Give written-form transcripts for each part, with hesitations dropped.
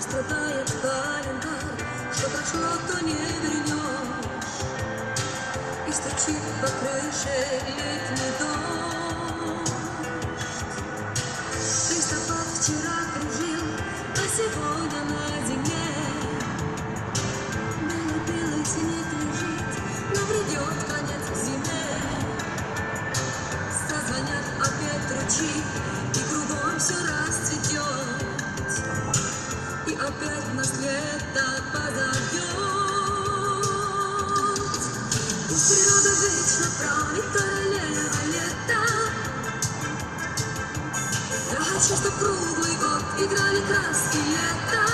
страдает календарь, что прошло, то не вернешь. И стучит по крыше летний дождь. Листопад вчера кружил, а сегодня на зиме. Белый-белый снег лежит, но придет конец зиме. Зазвонят опять ручьи, и кругом все расцветет. И опять нас лето подойдет. Пусть природа вечно правит, королева лета. Я хочу, чтоб круглый год играли краски лета.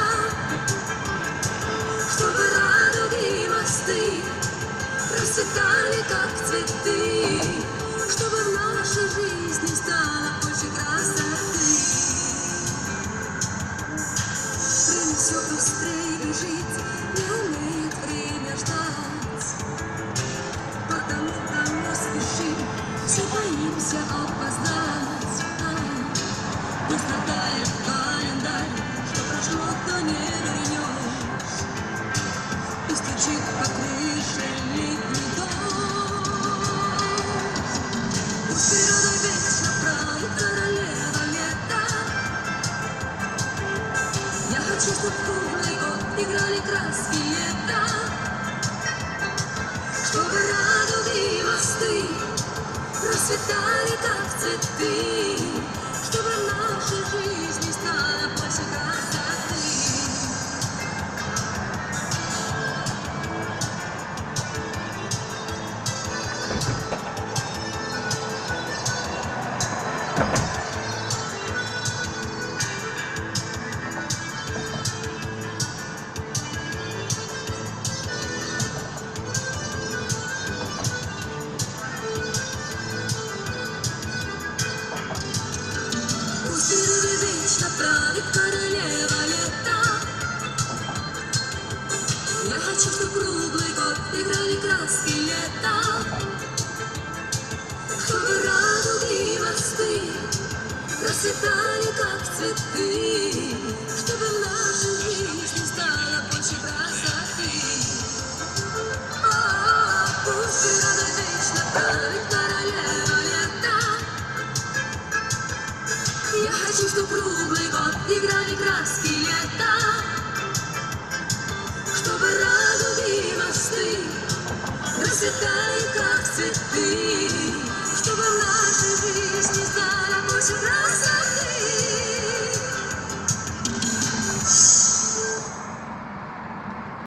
Чтобы радуги и мосты расцветали, как цветы. Чтобы в нашей жизни стало больше красоты. Время все быстрее бежит, не умеет время ждать. Потому мы спешим, все боимся опоздать. Не страдает календарь, что прошло, то не вернешь. И стучит по крыше летний дождь. Пусть природа вечно правит, королева лета. Я хочу, чтоб круглый год играли краски лета. Чтобы радуги и мосты расцветали, как цветы. Чтобы в нашей жизни стало больше красоты. Правит королева лета. Я хочу, чтоб круглый год играли краски лета. Чтобы радуги и мосты расцветали, как цветы. Чтобы в нашей жизни стало больше красоты. Пусть природа вечно правит, королева лета. Я хочу, чтоб круглый год играли краски лета. Чтобы радуги и мосты расцветали, как